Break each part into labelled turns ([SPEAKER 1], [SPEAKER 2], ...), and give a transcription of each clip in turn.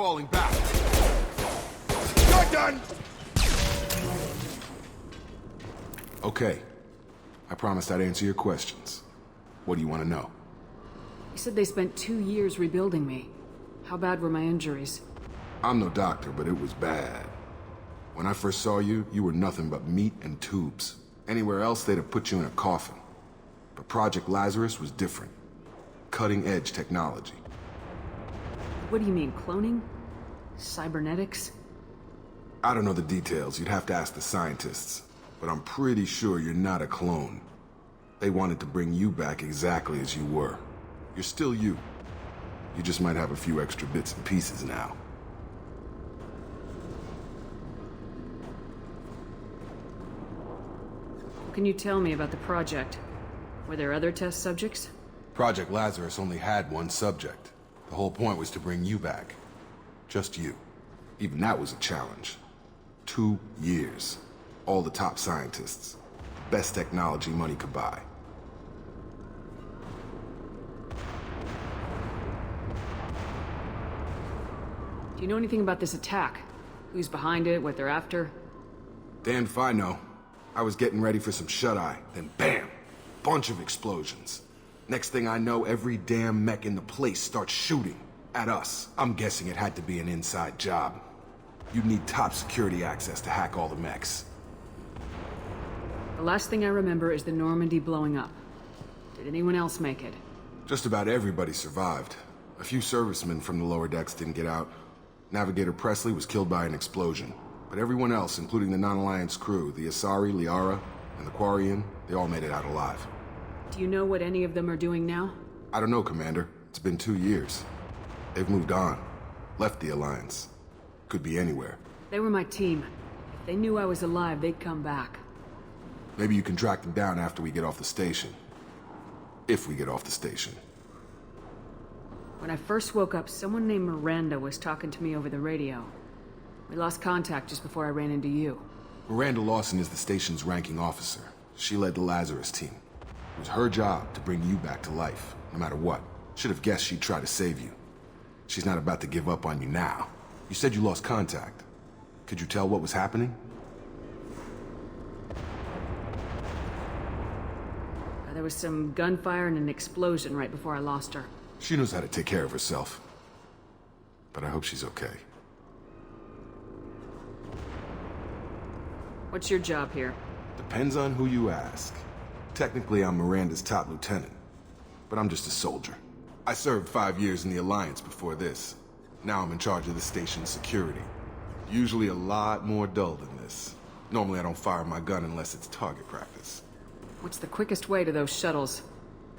[SPEAKER 1] falling back. You're done! Okay. I promised I'd answer your questions. What do you want to know?
[SPEAKER 2] You said they spent 2 years rebuilding me. How bad were my injuries?
[SPEAKER 1] I'm no doctor, but it was bad. When I first saw you, you were nothing but meat and tubes. Anywhere else, they'd have put you in a coffin. But Project Lazarus was different. Cutting-edge technology.
[SPEAKER 2] What do you mean, cloning? Cybernetics?
[SPEAKER 1] I don't know the details. You'd have to ask the scientists. But I'm pretty sure you're not a clone. They wanted to bring you back exactly as you were. You're still you. You just might have a few extra bits and pieces now.
[SPEAKER 2] What can you tell me about the project? Were there other test subjects?
[SPEAKER 1] Project Lazarus only had one subject. The whole point was to bring you back. Just you. Even that was a challenge. 2 years. All the top scientists. Best technology money could buy.
[SPEAKER 2] Do you know anything about this attack? Who's behind it, what they're after?
[SPEAKER 1] Damned if I know. I was getting ready for some shut-eye, then bam! Bunch of explosions. Next thing I know, every damn mech in the place starts shooting. At us. I'm guessing it had to be an inside job. You'd need top security access to hack all the mechs.
[SPEAKER 2] The last thing I remember is the Normandy blowing up. Did anyone else make it?
[SPEAKER 1] Just about everybody survived. A few servicemen from the lower decks didn't get out. Navigator Presley was killed by an explosion. But everyone else, including the non-Alliance crew, the Asari, Liara, and the Quarian, they all made it out alive.
[SPEAKER 2] Do you know what any of them are doing now?
[SPEAKER 1] I don't know, Commander. It's been 2 years. They've moved on. Left the Alliance. Could be anywhere.
[SPEAKER 2] They were my team. If they knew I was alive, they'd come back.
[SPEAKER 1] Maybe you can track them down after we get off the station. If we get off the station.
[SPEAKER 2] When I first woke up, someone named Miranda was talking to me over the radio. We lost contact just before I ran into you.
[SPEAKER 1] Miranda Lawson is the station's ranking officer. She led the Lazarus team. It was her job to bring you back to life, no matter what. Should have guessed she'd try to save you. She's not about to give up on you now. You said you lost contact. Could you tell what was happening?
[SPEAKER 2] There was some gunfire and an explosion right before I lost her.
[SPEAKER 1] She knows how to take care of herself. But I hope she's okay.
[SPEAKER 2] What's your job here?
[SPEAKER 1] Depends on who you ask. Technically, I'm Miranda's top lieutenant. But I'm just a soldier. I served 5 years in the Alliance before this. Now I'm in charge of the station's security. Usually a lot more dull than this. Normally I don't fire my gun unless it's target practice.
[SPEAKER 2] What's the quickest way to those shuttles?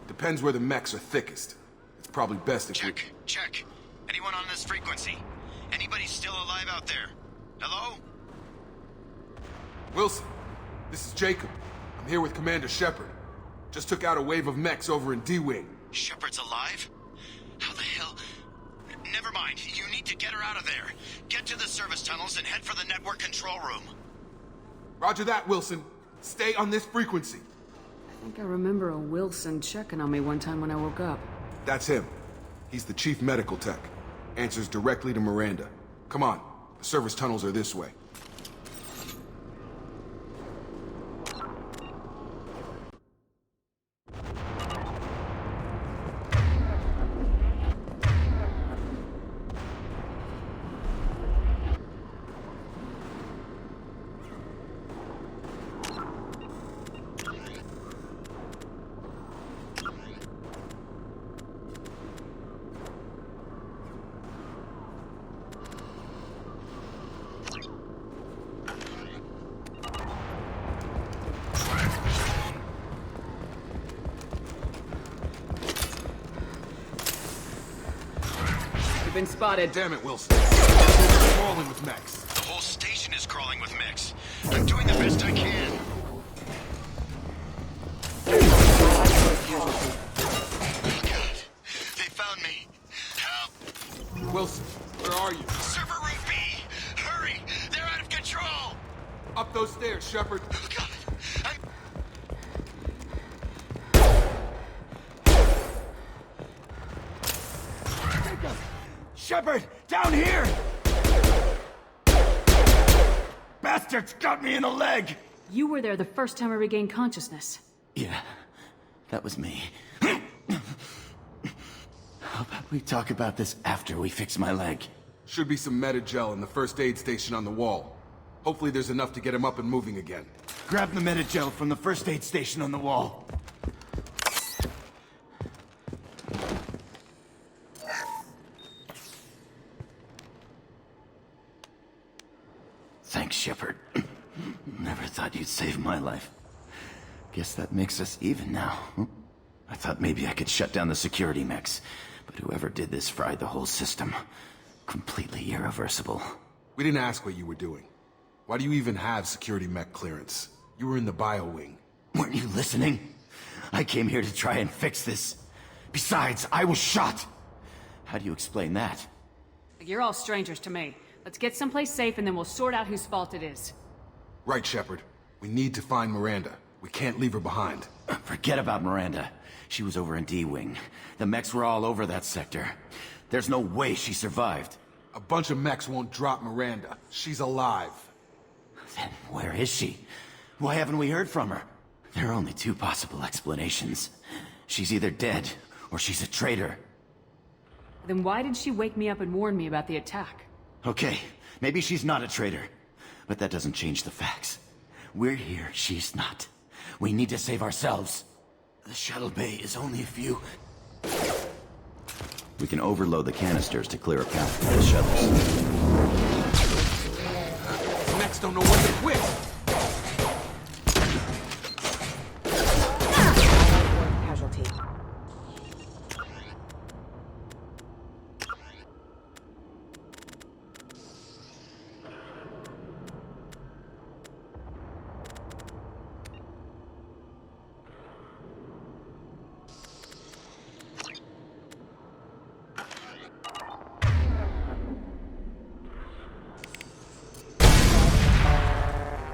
[SPEAKER 1] Depends where the mechs are thickest. It's probably best if
[SPEAKER 3] Check. Anyone on this frequency? Anybody still alive out there? Hello?
[SPEAKER 1] Wilson, this is Jacob. I'm here with Commander Shepard. Just took out a wave of mechs over in D-Wing.
[SPEAKER 3] Shepard's alive? How the hell? Never mind. You need to get her out of there. Get to the service tunnels and head for the network control room.
[SPEAKER 1] Roger that, Wilson. Stay on this frequency.
[SPEAKER 2] I think I remember a Wilson checking on me one time when I woke up.
[SPEAKER 1] That's him. He's the chief medical tech. Answers directly to Miranda. Come on. The service tunnels are this way.
[SPEAKER 2] Been spotted.
[SPEAKER 1] Damn it, Wilson. They're crawling with mechs.
[SPEAKER 3] The whole station is crawling with mechs. I'm doing the best I can. Oh, God. They found me. Help!
[SPEAKER 1] Wilson, where are you?
[SPEAKER 3] Server room B! Hurry! They're out of control!
[SPEAKER 1] Up those stairs, Shepard.
[SPEAKER 3] Oh, God.
[SPEAKER 4] Shepard!
[SPEAKER 3] Down here! Bastards got me in the leg!
[SPEAKER 2] You were there the first time I regained consciousness.
[SPEAKER 3] Yeah, that was me. How about we talk about this after we fix my leg?
[SPEAKER 1] Should be some Metagel in the first aid station on the wall. Hopefully there's enough to get him up and moving again.
[SPEAKER 3] Grab the Metagel from the first aid station on the wall. Thanks, Shepard. Never thought you'd save my life. Guess that makes us even now. I thought maybe I could shut down the security mechs, but whoever did this fried the whole system. Completely irreversible.
[SPEAKER 1] We didn't ask what you were doing. Why do you even have security mech clearance? You were in the bio wing.
[SPEAKER 3] Weren't you listening? I came here to try and fix this. Besides, I was shot. How do you explain that?
[SPEAKER 2] You're all strangers to me. Let's get someplace safe and then we'll sort out whose fault it is.
[SPEAKER 1] Right, Shepard. We need to find Miranda. We can't leave her behind.
[SPEAKER 3] Forget about Miranda. She was over in D-Wing. The mechs were all over that sector. There's no way she survived.
[SPEAKER 1] A bunch of mechs won't drop Miranda. She's alive.
[SPEAKER 3] Then where is she? Why haven't we heard from her? There are only two possible explanations. She's either dead, or she's a traitor.
[SPEAKER 2] Then why did she wake me up and warn me about the attack?
[SPEAKER 3] Okay, maybe she's not a traitor. But that doesn't change the facts. We're here, she's not. We need to save ourselves. The shuttle bay is only a few... We can overload the canisters to clear a path for the shuttles.
[SPEAKER 1] Mechs don't know when to quit.
[SPEAKER 4] Casualty.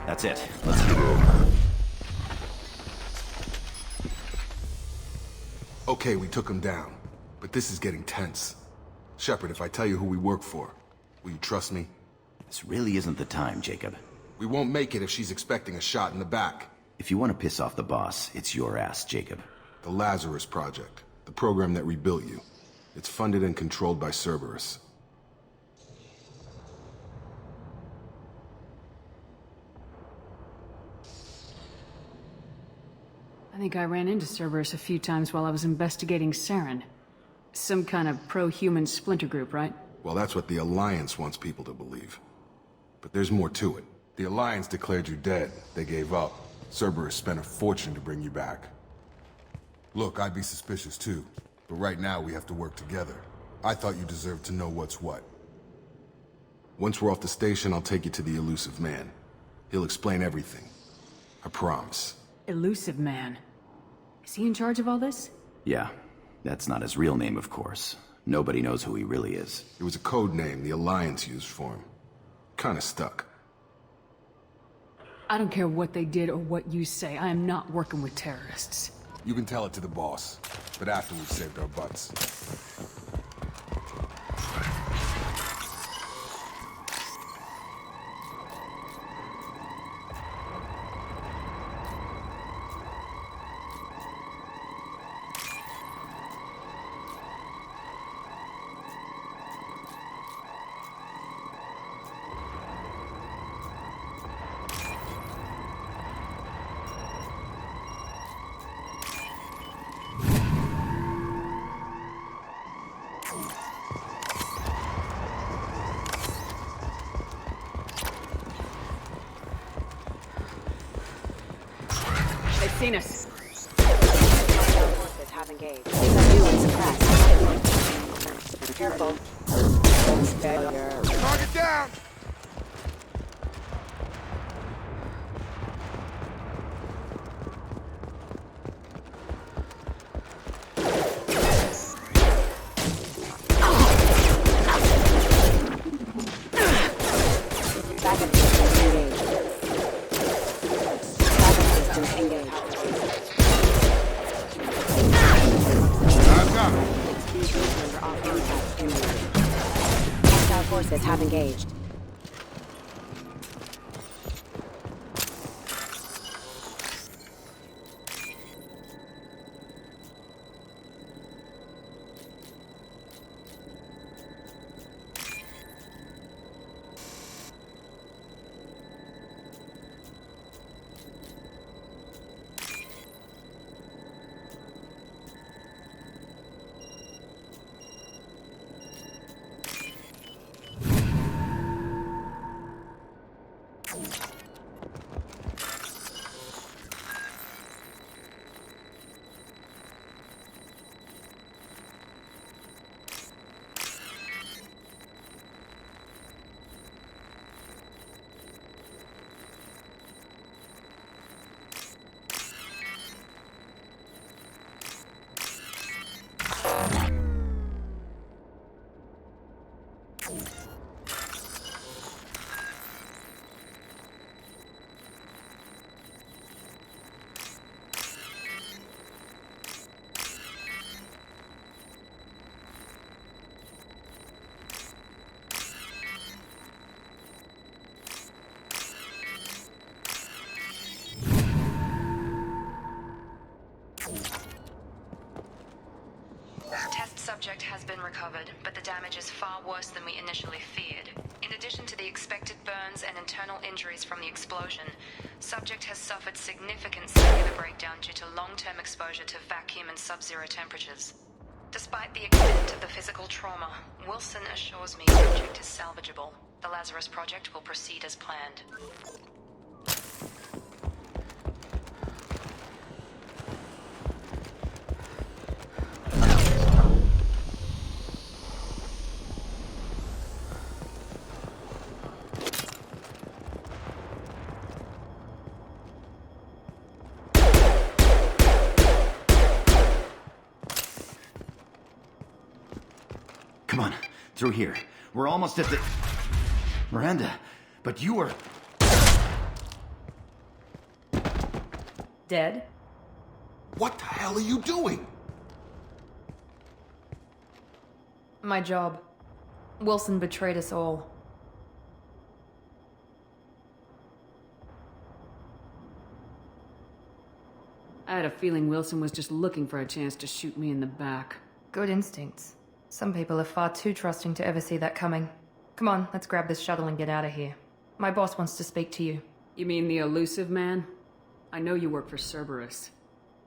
[SPEAKER 3] That's it. Let's keep moving.
[SPEAKER 1] Okay, we took him down. But this is getting tense. Shepard, if I tell you who we work for, will you trust me?
[SPEAKER 3] This really isn't the time, Jacob.
[SPEAKER 1] We won't make it if she's expecting a shot in the back.
[SPEAKER 3] If you want to piss off the boss, it's your ass, Jacob.
[SPEAKER 1] The Lazarus Project. The program that rebuilt you. It's funded and controlled by Cerberus.
[SPEAKER 2] I think I ran into Cerberus a few times while I was investigating Saren. Some kind of pro-human splinter group, right?
[SPEAKER 1] Well, that's what the Alliance wants people to believe. But there's more to it. The Alliance declared you dead. They gave up. Cerberus spent a fortune to bring you back. Look, I'd be suspicious too. But right now, we have to work together. I thought you deserved to know what's what. Once we're off the station, I'll take you to the Elusive Man. He'll explain everything. I promise.
[SPEAKER 2] Elusive Man. Is he in charge of all this?
[SPEAKER 3] Yeah, that's not his real name, of course. Nobody knows who he really is.
[SPEAKER 1] It was a code name the Alliance used for him. Kinda stuck.
[SPEAKER 2] I don't care what they did or what you say. I am not working with terrorists.
[SPEAKER 1] You can tell it to the boss, but after we've saved our butts.
[SPEAKER 2] They've seen us.
[SPEAKER 4] Forces have engaged. Subdue and suppress. Careful. Failure.
[SPEAKER 1] Target down!
[SPEAKER 4] Backup systems engaged. Backup systems engaged.
[SPEAKER 1] I've got him.
[SPEAKER 4] Diffuser under off impact imminent. Hostile have engaged.
[SPEAKER 5] Subject has been recovered, but the damage is far worse than we initially feared. In addition to the expected burns and internal injuries from the explosion, subject has suffered significant cellular breakdown due to long-term exposure to vacuum and sub-zero temperatures. Despite the extent of the physical trauma, Wilson assures me subject is salvageable. The Lazarus project will proceed as planned.
[SPEAKER 3] Come on, through here. We're almost at the... Miranda, but you were...
[SPEAKER 2] Dead?
[SPEAKER 1] What the hell are you doing?
[SPEAKER 6] My job. Wilson betrayed us all.
[SPEAKER 2] I had a feeling Wilson was just looking for a chance to shoot me in the back.
[SPEAKER 6] Good instincts. Some people are far too trusting to ever see that coming. Come on, let's grab this shuttle and get out of here. My boss wants to speak to you.
[SPEAKER 2] You mean the elusive man? I know you work for Cerberus.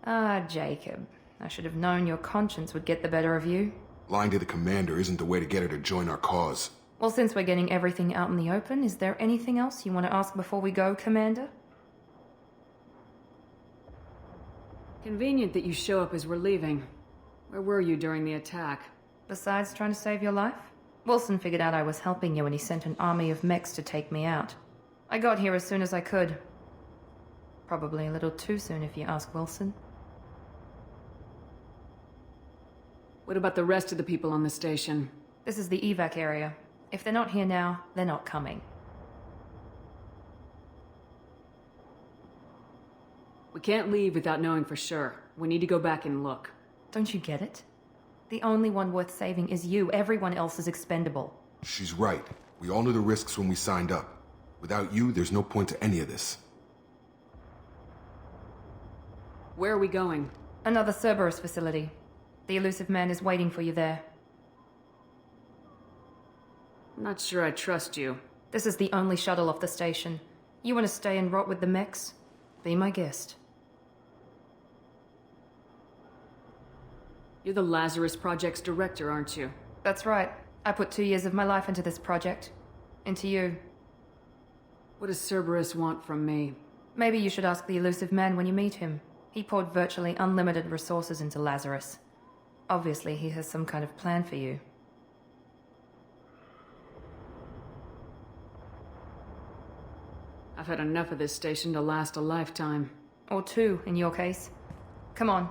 [SPEAKER 6] Ah, Jacob. I should have known your conscience would get the better of you.
[SPEAKER 1] Lying to the commander isn't the way to get her to join our cause.
[SPEAKER 6] Well, since we're getting everything out in the open, is there anything else you want to ask before we go, Commander?
[SPEAKER 2] Convenient that you show up as we're leaving. Where were you during the attack?
[SPEAKER 6] Besides trying to save your life? Wilson figured out I was helping you when he sent an army of mechs to take me out. I got here as soon as I could. Probably a little too soon if you ask Wilson.
[SPEAKER 2] What about the rest of the people on the station?
[SPEAKER 6] This is the evac area. If they're not here now, they're not coming.
[SPEAKER 2] We can't leave without knowing for sure. We need to go back and look.
[SPEAKER 6] Don't you get it? The only one worth saving is you. Everyone else is expendable.
[SPEAKER 1] She's right. We all knew the risks when we signed up. Without you, there's no point to any of this.
[SPEAKER 2] Where are we going?
[SPEAKER 6] Another Cerberus facility. The elusive man is waiting for you there.
[SPEAKER 2] I'm not sure I trust you.
[SPEAKER 6] This is the only shuttle off the station. You want to stay and rot with the mechs? Be my guest.
[SPEAKER 2] You're the Lazarus Project's director, aren't you?
[SPEAKER 6] That's right. I put 2 years of my life into this project. Into you.
[SPEAKER 2] What does Cerberus want from me?
[SPEAKER 6] Maybe you should ask the elusive man when you meet him. He poured virtually unlimited resources into Lazarus. Obviously, he has some kind of plan for you.
[SPEAKER 2] I've had enough of this station to last a lifetime.
[SPEAKER 6] Or 2, in your case. Come on.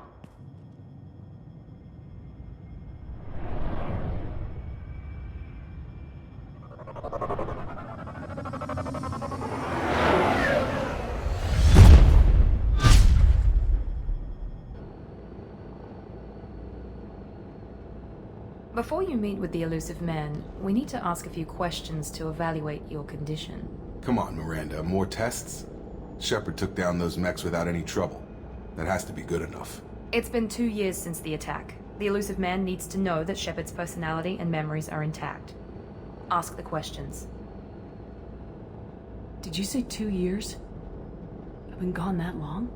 [SPEAKER 6] Before you meet with the elusive man, we need to ask a few questions to evaluate your condition.
[SPEAKER 1] Come on, Miranda, more tests? Shepard took down those mechs without any trouble. That has to be good enough.
[SPEAKER 6] It's been 2 years since the attack. The elusive man needs to know that Shepard's personality and memories are intact. Ask the questions.
[SPEAKER 2] Did you say 2 years? I've been gone that long?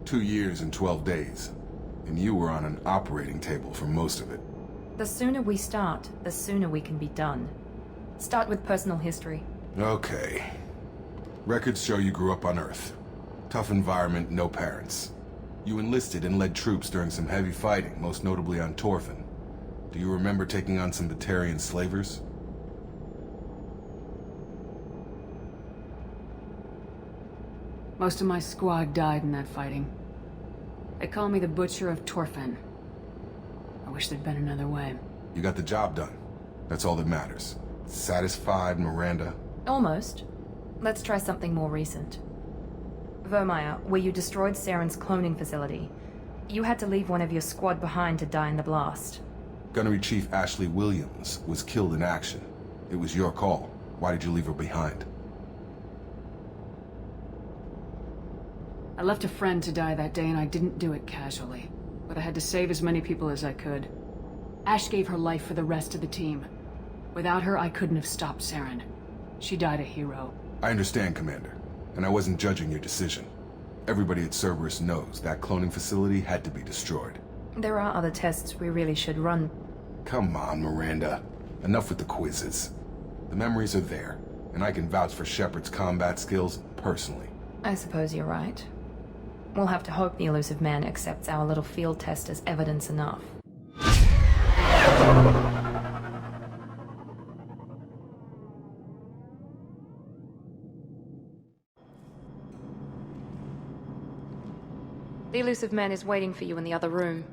[SPEAKER 1] 2 years and 12 days. And you were on an operating table for most of it.
[SPEAKER 6] The sooner we start, the sooner we can be done. Start with personal history.
[SPEAKER 1] Okay. Records show you grew up on Earth. Tough environment, no parents. You enlisted and led troops during some heavy fighting, most notably on Torfin. Do you remember taking on some Batarian slavers?
[SPEAKER 2] Most of my squad died in that fighting. They call me the Butcher of Torfin. I wish there'd been another way.
[SPEAKER 1] You got the job done. That's all that matters. Satisfied, Miranda?
[SPEAKER 6] Almost. Let's try something more recent. Vermeer, where you destroyed Saren's cloning facility. You had to leave one of your squad behind to die in the blast.
[SPEAKER 1] Gunnery Chief Ashley Williams was killed in action. It was your call. Why did you leave her behind?
[SPEAKER 2] I left a friend to die that day and I didn't do it casually. But I had to save as many people as I could. Ash gave her life for the rest of the team. Without her, I couldn't have stopped Saren. She died a hero.
[SPEAKER 1] I understand, Commander. And I wasn't judging your decision. Everybody at Cerberus knows that cloning facility had to be destroyed.
[SPEAKER 6] There are other tests we really should run.
[SPEAKER 1] Come on, Miranda. Enough with the quizzes. The memories are there, and I can vouch for Shepard's combat skills personally.
[SPEAKER 6] I suppose you're right. We'll have to hope the elusive man accepts our little field test as evidence enough. The elusive man is waiting for you in the other room.